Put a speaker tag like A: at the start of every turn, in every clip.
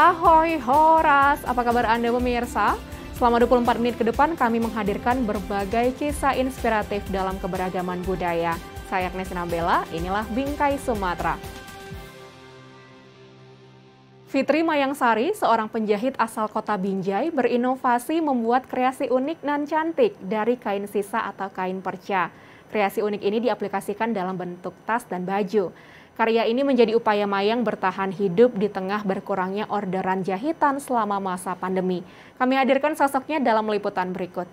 A: Ahoy Horas, apa kabar Anda pemirsa? Selama 24 menit ke depan kami menghadirkan berbagai kisah inspiratif dalam keberagaman budaya. Saya Agnes Nabela, inilah Bingkai Sumatera. Fitri Mayangsari, seorang penjahit asal kota Binjai, berinovasi membuat kreasi unik dan cantik dari kain sisa atau kain perca. Kreasi unik ini diaplikasikan dalam bentuk tas dan baju. Karya ini menjadi upaya Mayang bertahan hidup di tengah berkurangnya orderan jahitan selama masa pandemi. Kami hadirkan sosoknya dalam liputan berikut.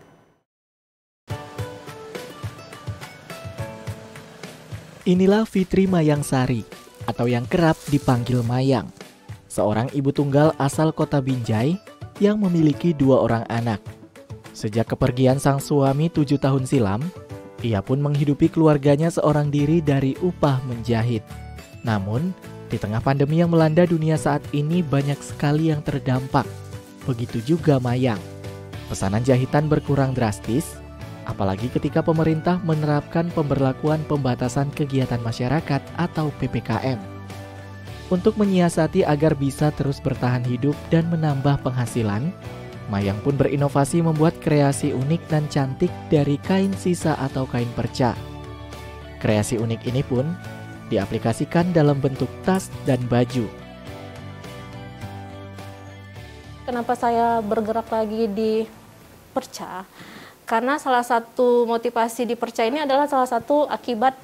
B: Inilah Fitri Mayangsari, atau yang kerap dipanggil Mayang. Seorang ibu tunggal asal kota Binjai yang memiliki 2 orang anak. Sejak kepergian sang suami 7 tahun silam, ia pun menghidupi keluarganya seorang diri dari upah menjahit. Namun, di tengah pandemi yang melanda dunia saat ini banyak sekali yang terdampak. Begitu juga Mayang. Pesanan jahitan berkurang drastis, apalagi ketika pemerintah menerapkan pemberlakuan pembatasan kegiatan masyarakat atau PPKM. Untuk menyiasati agar bisa terus bertahan hidup dan menambah penghasilan, Mayang pun berinovasi membuat kreasi unik dan cantik dari kain sisa atau kain perca. Kreasi unik ini pun diaplikasikan dalam bentuk tas dan baju.
C: Kenapa saya bergerak lagi di perca? Karena salah satu motivasi di perca ini adalah salah satu akibat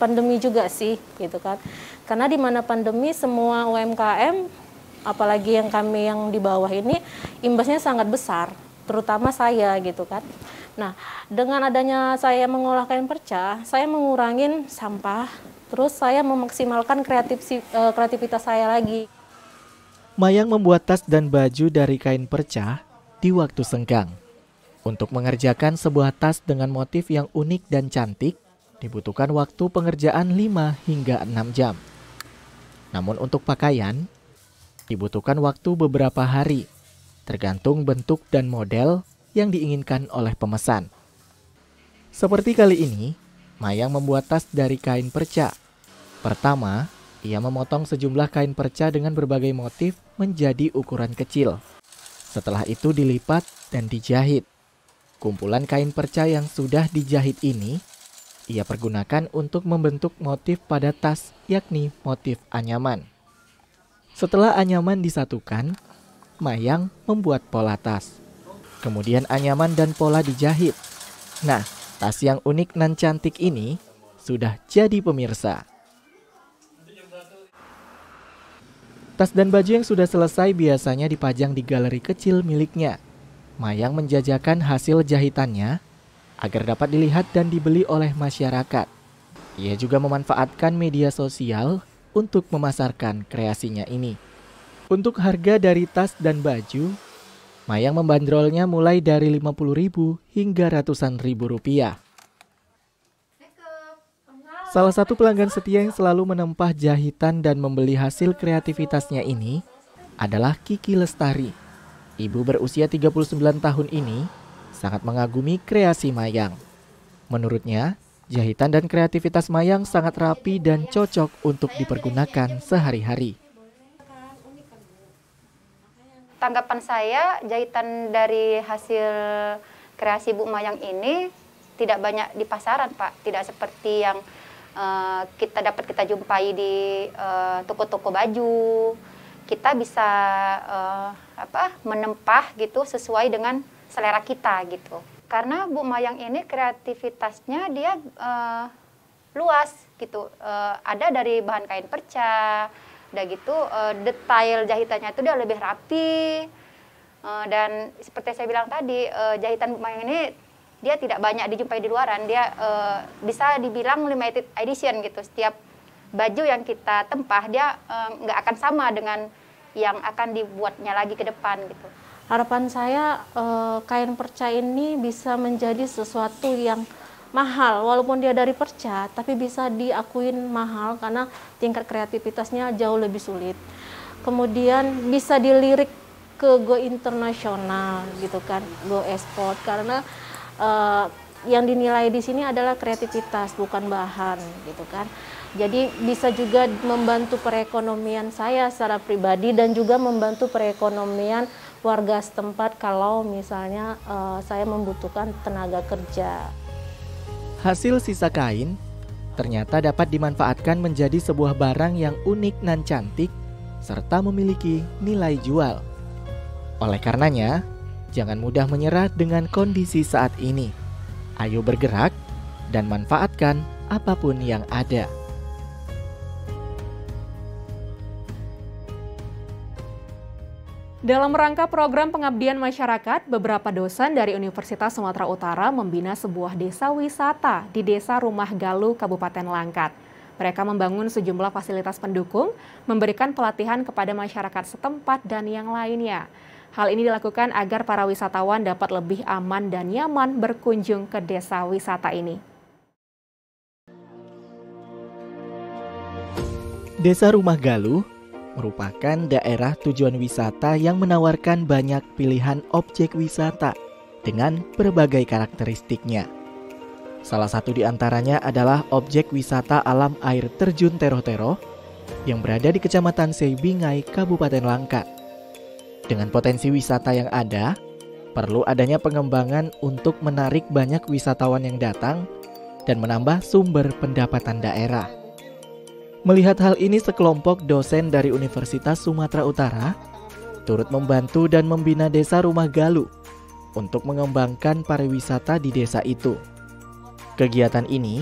C: pandemi juga sih, gitu kan. Karena di mana pandemi semua UMKM, apalagi yang kami yang di bawah ini, imbasnya sangat besar, terutama saya gitu kan. Nah, dengan adanya saya mengolah kain perca, saya mengurangin sampah, terus saya memaksimalkan kreativitas saya lagi.
B: Mayang membuat tas dan baju dari kain perca di waktu senggang. Untuk mengerjakan sebuah tas dengan motif yang unik dan cantik, dibutuhkan waktu pengerjaan 5 hingga 6 jam. Namun untuk pakaian, dibutuhkan waktu beberapa hari, tergantung bentuk dan model yang diinginkan oleh pemesan. Seperti kali ini, Mayang membuat tas dari kain perca. Pertama, ia memotong sejumlah kain perca dengan berbagai motif menjadi ukuran kecil. Setelah itu dilipat dan dijahit. Kumpulan kain perca yang sudah dijahit ini, ia pergunakan untuk membentuk motif pada tas, yakni motif anyaman. Setelah anyaman disatukan, Mayang membuat pola tas. Kemudian anyaman dan pola dijahit. Nah, tas yang unik dan cantik ini sudah jadi pemirsa. Tas dan baju yang sudah selesai biasanya dipajang di galeri kecil miliknya. Mayang menjajakan hasil jahitannya agar dapat dilihat dan dibeli oleh masyarakat. Ia juga memanfaatkan media sosial untuk memasarkan kreasinya ini. Untuk harga dari tas dan baju, Mayang membandrolnya mulai dari 50.000 hingga ratusan ribu rupiah. Salah satu pelanggan setia yang selalu menempah jahitan dan membeli hasil kreativitasnya ini adalah Kiki Lestari. Ibu berusia 39 tahun ini sangat mengagumi kreasi Mayang. Menurutnya, jahitan dan kreativitas Mayang sangat rapi dan cocok untuk dipergunakan sehari-hari.
D: Tanggapan saya, jahitan dari hasil kreasi Bu Mayang ini tidak banyak di pasaran, Pak. Tidak seperti yang kita jumpai di toko-toko baju. Kita bisa menempah gitu sesuai dengan selera kita gitu. Karena Bu Mayang ini kreativitasnya dia luas gitu. Ada dari bahan kain perca, udah gitu detail jahitannya itu dia lebih rapi. Dan seperti saya bilang tadi, jahitan Bu Mayang ini dia tidak banyak dijumpai di luaran. Dia bisa dibilang limited edition gitu. Setiap baju yang kita tempah dia nggak akan sama dengan yang akan dibuatnya lagi ke depan gitu.
C: Harapan saya kain perca ini bisa menjadi sesuatu yang mahal, walaupun dia dari perca, tapi bisa diakuin mahal karena tingkat kreativitasnya jauh lebih sulit. Kemudian bisa dilirik ke go internasional gitu kan, go export, karena yang dinilai di sini adalah kreativitas, bukan bahan gitu kan. Jadi bisa juga membantu perekonomian saya secara pribadi dan juga membantu perekonomian warga setempat kalau misalnya saya membutuhkan tenaga kerja.
B: Hasil sisa kain ternyata dapat dimanfaatkan menjadi sebuah barang yang unik dan cantik serta memiliki nilai jual. Oleh karenanya, jangan mudah menyerah dengan kondisi saat ini. Ayo bergerak dan manfaatkan apapun yang ada.
A: Dalam rangka program pengabdian masyarakat, beberapa dosen dari Universitas Sumatera Utara membina sebuah desa wisata di Desa Rumah Galuh, Kabupaten Langkat. Mereka membangun sejumlah fasilitas pendukung, memberikan pelatihan kepada masyarakat setempat dan yang lainnya. Hal ini dilakukan agar para wisatawan dapat lebih aman dan nyaman berkunjung ke desa wisata ini.
B: Desa Rumah Galuh merupakan daerah tujuan wisata yang menawarkan banyak pilihan objek wisata dengan berbagai karakteristiknya. Salah satu di antaranya adalah objek wisata alam air terjun Tero-Tero yang berada di Kecamatan Seibingai, Kabupaten Langkat. Dengan potensi wisata yang ada, perlu adanya pengembangan untuk menarik banyak wisatawan yang datang dan menambah sumber pendapatan daerah. Melihat hal ini, sekelompok dosen dari Universitas Sumatera Utara turut membantu dan membina Desa Rumah Galuh untuk mengembangkan pariwisata di desa itu. Kegiatan ini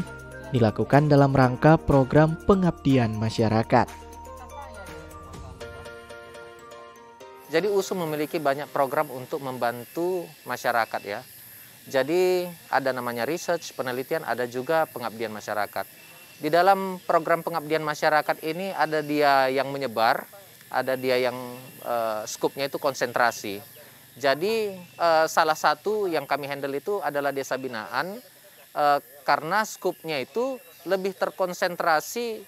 B: dilakukan dalam rangka program pengabdian masyarakat.
E: Jadi USU memiliki banyak program untuk membantu masyarakat ya. Jadi ada namanya research, penelitian, ada juga pengabdian masyarakat. Di dalam program pengabdian masyarakat ini ada dia yang menyebar, ada dia yang skupnya itu konsentrasi. Jadi salah satu yang kami handle itu adalah desa binaan karena skupnya itu lebih terkonsentrasi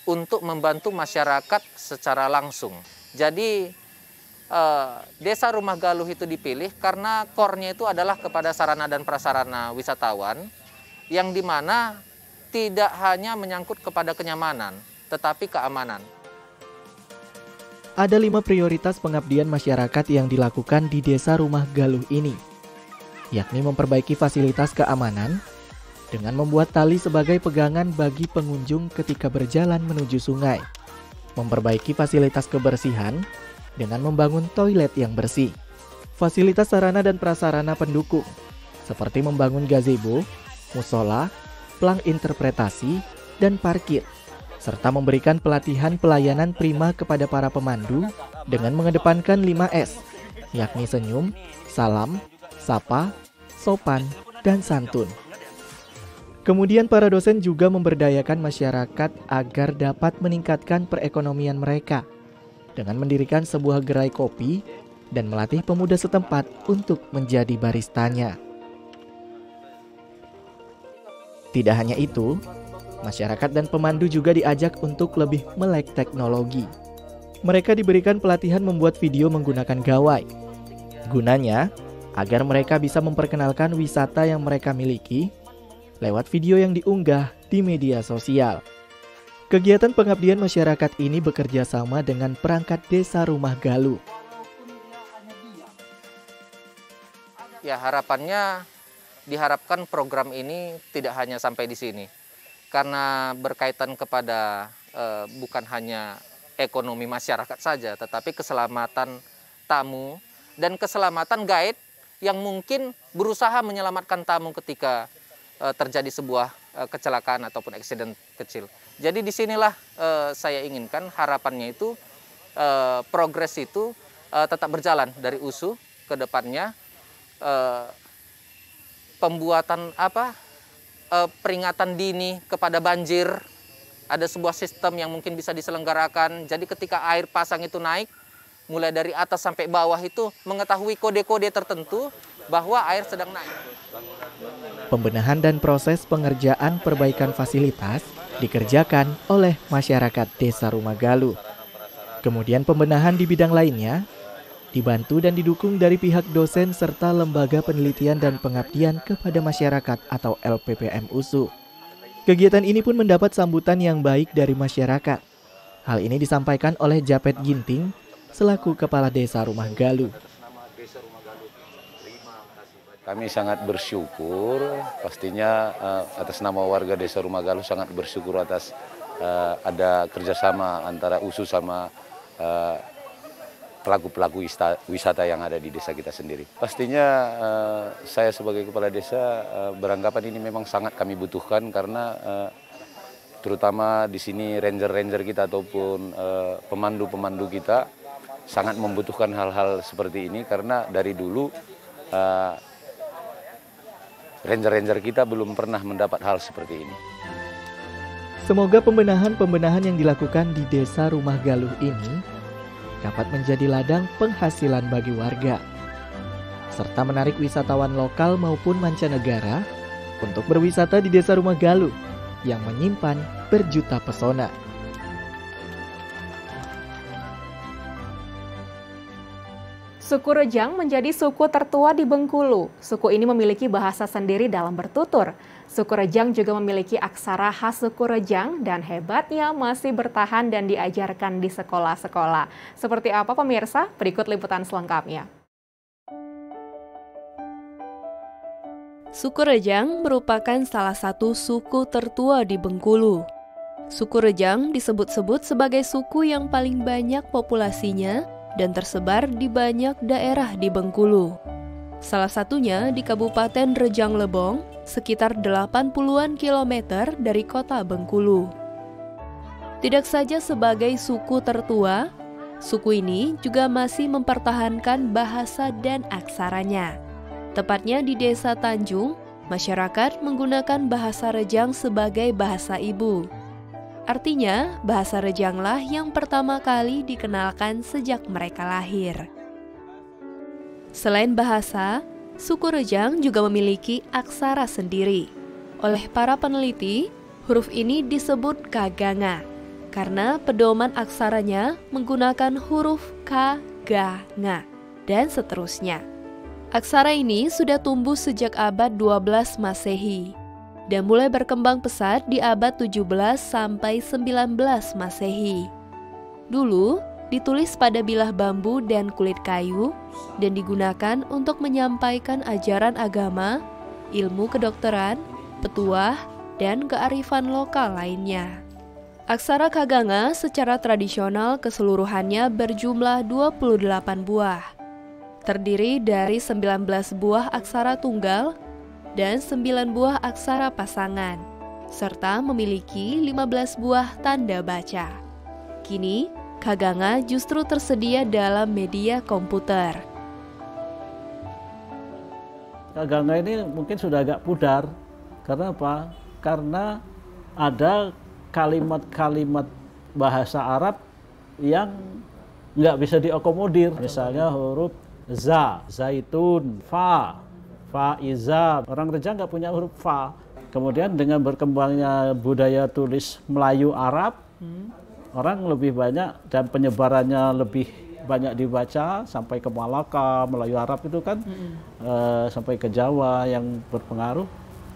E: untuk membantu masyarakat secara langsung. Jadi Desa Rumah Galuh itu dipilih karena core-nya itu adalah kepada sarana dan prasarana wisatawan yang dimana tidak hanya menyangkut kepada kenyamanan, tetapi keamanan.
B: Ada 5 prioritas pengabdian masyarakat yang dilakukan di Desa Rumah Galuh ini, yakni memperbaiki fasilitas keamanan dengan membuat tali sebagai pegangan bagi pengunjung ketika berjalan menuju sungai, memperbaiki fasilitas kebersihan dengan membangun toilet yang bersih, fasilitas sarana dan prasarana pendukung, seperti membangun gazebo, musola, plang interpretasi, dan parkir, serta memberikan pelatihan pelayanan prima kepada para pemandu dengan mengedepankan 5S, yakni senyum, salam, sapa, sopan, dan santun. Kemudian para dosen juga memberdayakan masyarakat agar dapat meningkatkan perekonomian mereka dengan mendirikan sebuah gerai kopi dan melatih pemuda setempat untuk menjadi baristanya. Tidak hanya itu, masyarakat dan pemandu juga diajak untuk lebih melek teknologi. Mereka diberikan pelatihan membuat video menggunakan gawai. Gunanya, agar mereka bisa memperkenalkan wisata yang mereka miliki lewat video yang diunggah di media sosial. Kegiatan pengabdian masyarakat ini bekerja sama dengan perangkat Desa Rumah Galuh.
E: Ya, diharapkan program ini tidak hanya sampai di sini, karena berkaitan kepada bukan hanya ekonomi masyarakat saja, tetapi keselamatan tamu dan keselamatan guide yang mungkin berusaha menyelamatkan tamu ketika terjadi sebuah kecelakaan ataupun eksiden kecil. Jadi disinilah saya inginkan harapannya itu progres itu tetap berjalan dari USU ke depannya. Pembuatan peringatan dini kepada banjir, ada sebuah sistem yang mungkin bisa diselenggarakan. Jadi ketika air pasang itu naik, mulai dari atas sampai bawah itu mengetahui kode-kode tertentu bahwa air sedang naik.
B: Pembenahan dan proses pengerjaan perbaikan fasilitas dikerjakan oleh masyarakat Desa Rumah Galuh. Kemudian pembenahan di bidang lainnya dibantu dan didukung dari pihak dosen serta Lembaga Penelitian dan Pengabdian kepada Masyarakat atau LPPM USU. Kegiatan ini pun mendapat sambutan yang baik dari masyarakat. Hal ini disampaikan oleh Japet Ginting selaku Kepala Desa Rumah Galuh.
F: Kami sangat bersyukur, pastinya atas nama warga Desa Rumah Galuh sangat bersyukur atas ada kerjasama antara USU sama pelaku-pelaku wisata yang ada di desa kita sendiri. Pastinya saya sebagai kepala desa beranggapan ini memang sangat kami butuhkan karena terutama di sini ranger-ranger kita ataupun pemandu-pemandu kita sangat membutuhkan hal-hal seperti ini karena dari dulu ranger-ranger kita belum pernah mendapat hal seperti ini.
B: Semoga pembenahan yang dilakukan di Desa Rumah Galuh ini dapat menjadi ladang penghasilan bagi warga, serta menarik wisatawan lokal maupun mancanegara untuk berwisata di Desa Rumah Galuh yang menyimpan berjuta pesona.
A: Suku Rejang menjadi suku tertua di Bengkulu. Suku ini memiliki bahasa sendiri dalam bertutur. Suku Rejang juga memiliki aksara khas suku Rejang dan hebatnya masih bertahan dan diajarkan di sekolah-sekolah. Seperti apa pemirsa? Berikut liputan selengkapnya.
G: Suku Rejang merupakan salah satu suku tertua di Bengkulu. Suku Rejang disebut-sebut sebagai suku yang paling banyak populasinya dan tersebar di banyak daerah di Bengkulu. Salah satunya di Kabupaten Rejang Lebong, sekitar 80-an kilometer dari kota Bengkulu. Tidak saja sebagai suku tertua, suku ini juga masih mempertahankan bahasa dan aksaranya. Tepatnya di Desa Tanjung, masyarakat menggunakan bahasa Rejang sebagai bahasa ibu. Artinya, bahasa Rejanglah yang pertama kali dikenalkan sejak mereka lahir. Selain bahasa, suku Rejang juga memiliki aksara sendiri. Oleh para peneliti, huruf ini disebut kaganga karena pedoman aksaranya menggunakan huruf K, Ga, Nga, dan seterusnya. Aksara ini sudah tumbuh sejak abad 12 Masehi dan mulai berkembang pesat di abad 17 sampai 19 Masehi. Dulu, ditulis pada bilah bambu dan kulit kayu dan digunakan untuk menyampaikan ajaran agama, ilmu kedokteran, petuah, dan kearifan lokal lainnya. Aksara kaganga secara tradisional keseluruhannya berjumlah 28 buah. Terdiri dari 19 buah aksara tunggal dan 9 buah aksara pasangan, serta memiliki 15 buah tanda baca. Kini, kaganga justru tersedia dalam media komputer.
H: Kaganga ini mungkin sudah agak pudar. Karena apa? Karena ada kalimat-kalimat bahasa Arab yang nggak bisa diakomodir. Misalnya huruf za, zaitun, fa, faiza. Orang Rejang nggak punya huruf fa. Kemudian dengan berkembangnya budaya tulis Melayu Arab, orang lebih banyak dan penyebarannya lebih banyak dibaca sampai ke Malaka, Melayu Arab itu kan sampai ke Jawa yang berpengaruh.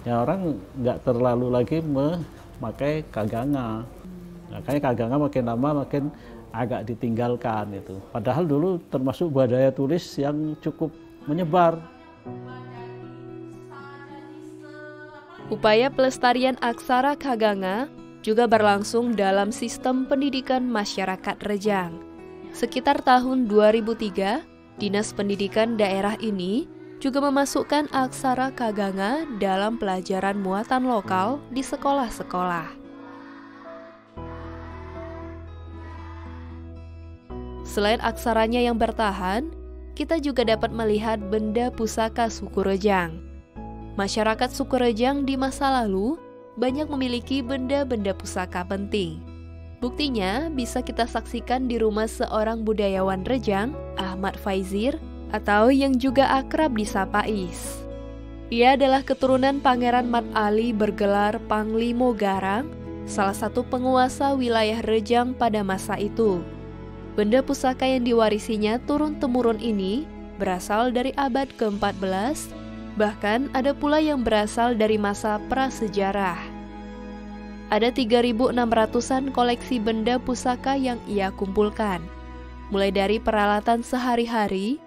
H: Ya orang nggak terlalu lagi memakai kaganga. Makanya kaganga makin lama makin agak ditinggalkan itu. Padahal dulu termasuk budaya tulis yang cukup menyebar.
G: Upaya pelestarian aksara kaganga juga berlangsung dalam sistem pendidikan masyarakat Rejang. Sekitar tahun 2003, Dinas Pendidikan daerah ini juga memasukkan aksara kaganga dalam pelajaran muatan lokal di sekolah-sekolah. Selain aksaranya yang bertahan, kita juga dapat melihat benda pusaka suku Rejang. Masyarakat suku Rejang di masa lalu banyak memiliki benda-benda pusaka penting. Buktinya bisa kita saksikan di rumah seorang budayawan Rejang, Ahmad Faizir, atau yang juga akrab disapa Is. Ia adalah keturunan Pangeran Mat Ali bergelar Panglimo Garang, salah satu penguasa wilayah Rejang pada masa itu. Benda pusaka yang diwarisinya turun-temurun ini berasal dari abad ke-14, bahkan ada pula yang berasal dari masa prasejarah. Ada 3.600-an koleksi benda pusaka yang ia kumpulkan, mulai dari peralatan sehari-hari,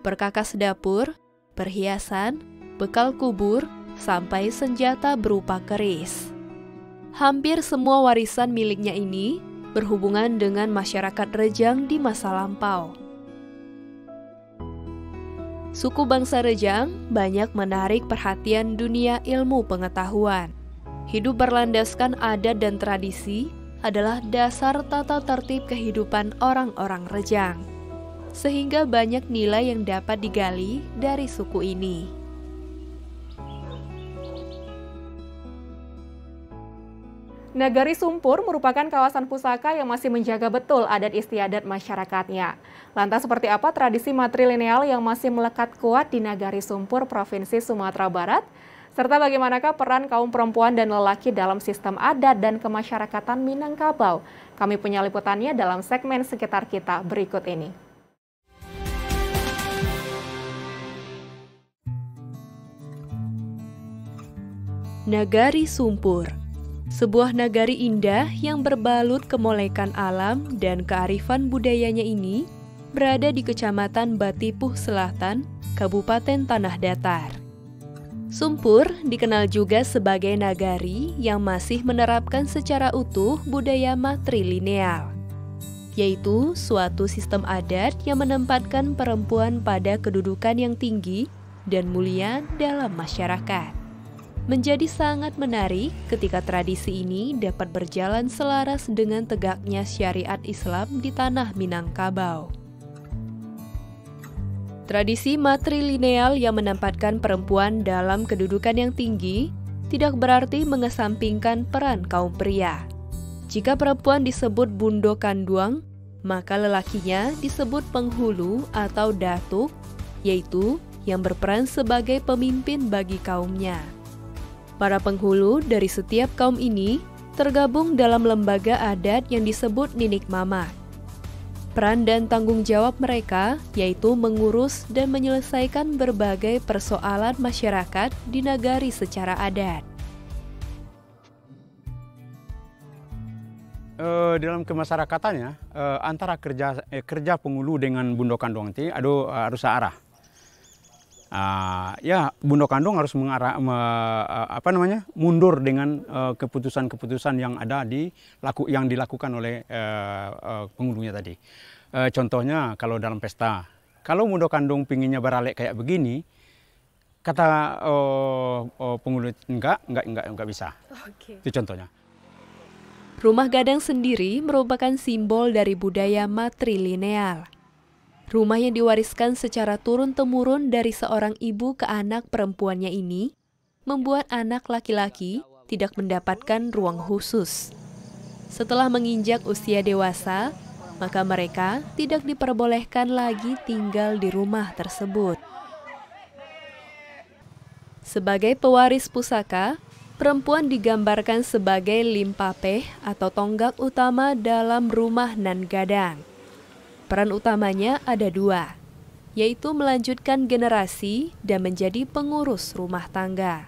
G: perkakas dapur, perhiasan, bekal kubur, sampai senjata berupa keris. Hampir semua warisan miliknya ini berhubungan dengan masyarakat Rejang di masa lampau. Suku bangsa Rejang banyak menarik perhatian dunia ilmu pengetahuan. Hidup berlandaskan adat dan tradisi adalah dasar tata tertib kehidupan orang-orang Rejang, sehingga banyak nilai yang dapat digali dari suku ini.
A: Nagari Sumpur merupakan kawasan pusaka yang masih menjaga betul adat istiadat masyarakatnya. Lantas seperti apa tradisi matrilineal yang masih melekat kuat di Nagari Sumpur, Provinsi Sumatera Barat? Serta bagaimanakah peran kaum perempuan dan lelaki dalam sistem adat dan kemasyarakatan Minangkabau? Kami punya liputannya dalam segmen Sekitar Kita berikut ini.
G: Nagari Sumpur, sebuah nagari indah yang berbalut kemolekan alam dan kearifan budayanya ini berada di Kecamatan Batipuh Selatan, Kabupaten Tanah Datar. Sumpur dikenal juga sebagai nagari yang masih menerapkan secara utuh budaya matrilineal, yaitu suatu sistem adat yang menempatkan perempuan pada kedudukan yang tinggi dan mulia dalam masyarakat. Menjadi sangat menarik ketika tradisi ini dapat berjalan selaras dengan tegaknya syariat Islam di tanah Minangkabau. Tradisi matrilineal yang menempatkan perempuan dalam kedudukan yang tinggi tidak berarti mengesampingkan peran kaum pria. Jika perempuan disebut bundo kanduang, maka lelakinya disebut penghulu atau datuk, yaitu yang berperan sebagai pemimpin bagi kaumnya. Para penghulu dari setiap kaum ini tergabung dalam lembaga adat yang disebut Ninik Mama. Peran dan tanggung jawab mereka yaitu mengurus dan menyelesaikan berbagai persoalan masyarakat di nagari secara adat.
I: Dalam kemasyarakatannya, antara kerja penghulu dengan bundo kanduang itu harus searah. Bundo Kandung harus mundur dengan keputusan-keputusan yang ada yang dilakukan oleh penghulunya tadi. Contohnya kalau dalam pesta, kalau Bundo Kandung pinginnya beralek kayak begini, kata penghulu enggak bisa. Okay. Itu contohnya.
G: Rumah gadang sendiri merupakan simbol dari budaya matrilineal. Rumah yang diwariskan secara turun-temurun dari seorang ibu ke anak perempuannya ini membuat anak laki-laki tidak mendapatkan ruang khusus. Setelah menginjak usia dewasa, maka mereka tidak diperbolehkan lagi tinggal di rumah tersebut. Sebagai pewaris pusaka, perempuan digambarkan sebagai limpapeh atau tonggak utama dalam rumah nan gadang. Peran utamanya ada dua, yaitu melanjutkan generasi dan menjadi pengurus rumah tangga.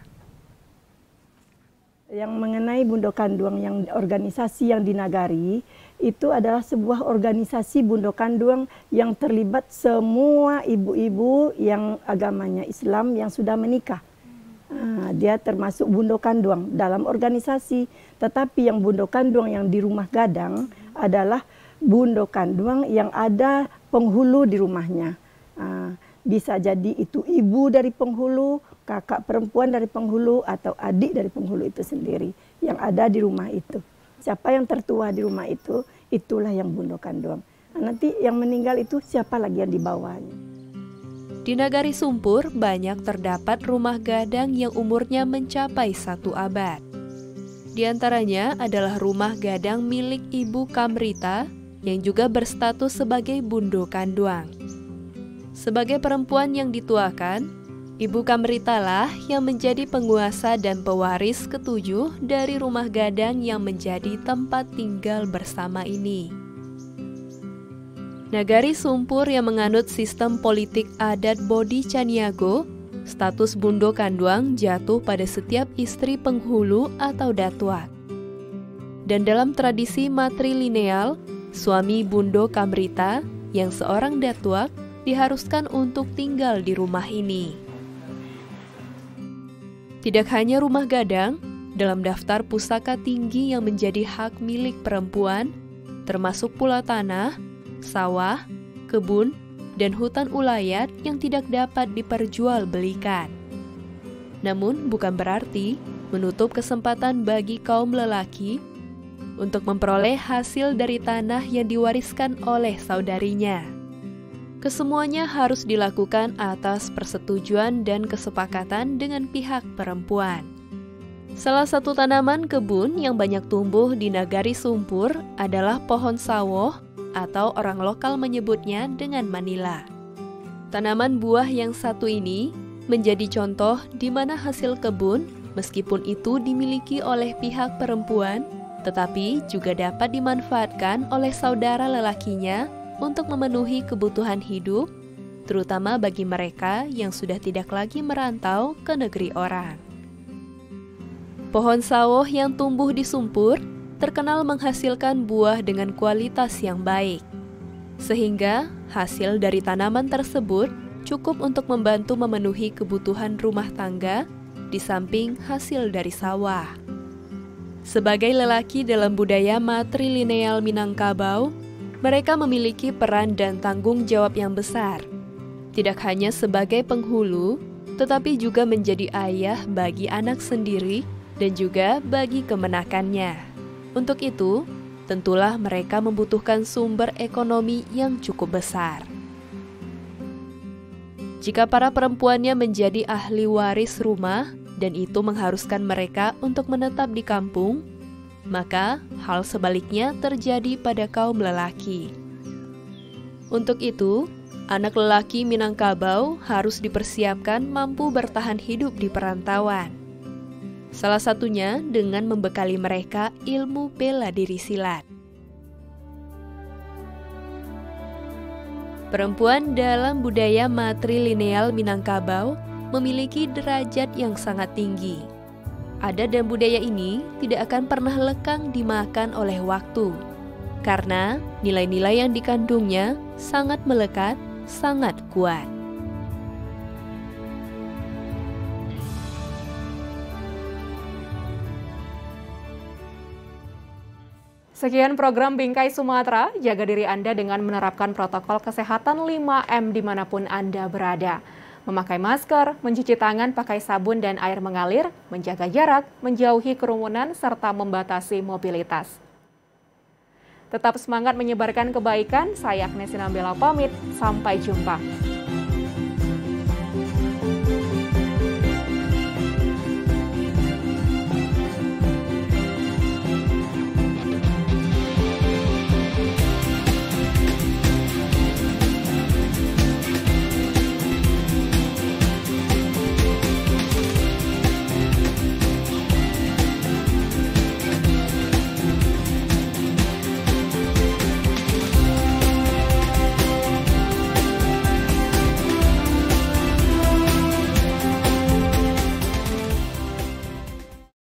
J: Yang mengenai Bundo Kanduang yang organisasi yang di Nagari, itu adalah sebuah organisasi Bundo Kanduang yang terlibat semua ibu-ibu yang agamanya Islam yang sudah menikah. Dia termasuk Bundo Kanduang dalam organisasi, tetapi yang Bundo Kanduang yang di rumah gadang adalah Bundo Kanduang yang ada penghulu di rumahnya. Bisa jadi itu ibu dari penghulu, kakak perempuan dari penghulu, atau adik dari penghulu itu sendiri yang ada di rumah itu. Siapa yang tertua di rumah itu, itulah yang Bundo Kanduang. Nanti yang meninggal itu siapa lagi yang di bawahnya.
G: Di Nagari Sumpur banyak terdapat rumah gadang yang umurnya mencapai 1 abad. Di antaranya adalah rumah gadang milik Ibu Kamrita yang juga berstatus sebagai Bundo Kanduang. Sebagai perempuan yang dituakan, Ibu Kamrita lah yang menjadi penguasa dan pewaris ketujuh dari rumah gadang yang menjadi tempat tinggal bersama ini. Nagari Sumpur yang menganut sistem politik adat Bodi Caniago, status Bundo Kanduang jatuh pada setiap istri penghulu atau datuak. Dan dalam tradisi matrilineal, suami Bundo Kamrita yang seorang datuak diharuskan untuk tinggal di rumah ini. Tidak hanya rumah gadang, dalam daftar pusaka tinggi yang menjadi hak milik perempuan, termasuk pula tanah, sawah, kebun, dan hutan ulayat yang tidak dapat diperjualbelikan. Namun bukan berarti menutup kesempatan bagi kaum lelaki untuk memperoleh hasil dari tanah yang diwariskan oleh saudarinya. Kesemuanya harus dilakukan atas persetujuan dan kesepakatan dengan pihak perempuan. Salah satu tanaman kebun yang banyak tumbuh di Nagari Sumpur adalah pohon sawoh atau orang lokal menyebutnya dengan Manila. Tanaman buah yang satu ini menjadi contoh di mana hasil kebun, meskipun itu dimiliki oleh pihak perempuan, tetapi juga dapat dimanfaatkan oleh saudara lelakinya untuk memenuhi kebutuhan hidup, terutama bagi mereka yang sudah tidak lagi merantau ke negeri orang. Pohon sawoh yang tumbuh di Sumpur terkenal menghasilkan buah dengan kualitas yang baik, sehingga hasil dari tanaman tersebut cukup untuk membantu memenuhi kebutuhan rumah tangga di samping hasil dari sawah. Sebagai lelaki dalam budaya matrilineal Minangkabau, mereka memiliki peran dan tanggung jawab yang besar, tidak hanya sebagai penghulu, tetapi juga menjadi ayah bagi anak sendiri dan juga bagi kemenakannya. Untuk itu, tentulah mereka membutuhkan sumber ekonomi yang cukup besar. Jika para perempuannya menjadi ahli waris rumah dan itu mengharuskan mereka untuk menetap di kampung, maka hal sebaliknya terjadi pada kaum lelaki. Untuk itu, anak lelaki Minangkabau harus dipersiapkan mampu bertahan hidup di perantauan. Salah satunya dengan membekali mereka ilmu bela diri silat. Perempuan dalam budaya matrilineal Minangkabau memiliki derajat yang sangat tinggi. Adat dan budaya ini tidak akan pernah lekang dimakan oleh waktu, karena nilai-nilai yang dikandungnya sangat melekat, sangat kuat.
A: Sekian program Bingkai Sumatera, jaga diri Anda dengan menerapkan protokol kesehatan 5M dimanapun Anda berada. Memakai masker, mencuci tangan pakai sabun dan air mengalir, menjaga jarak, menjauhi kerumunan, serta membatasi mobilitas. Tetap semangat menyebarkan kebaikan, saya Agnes Sinambela pamit, sampai jumpa.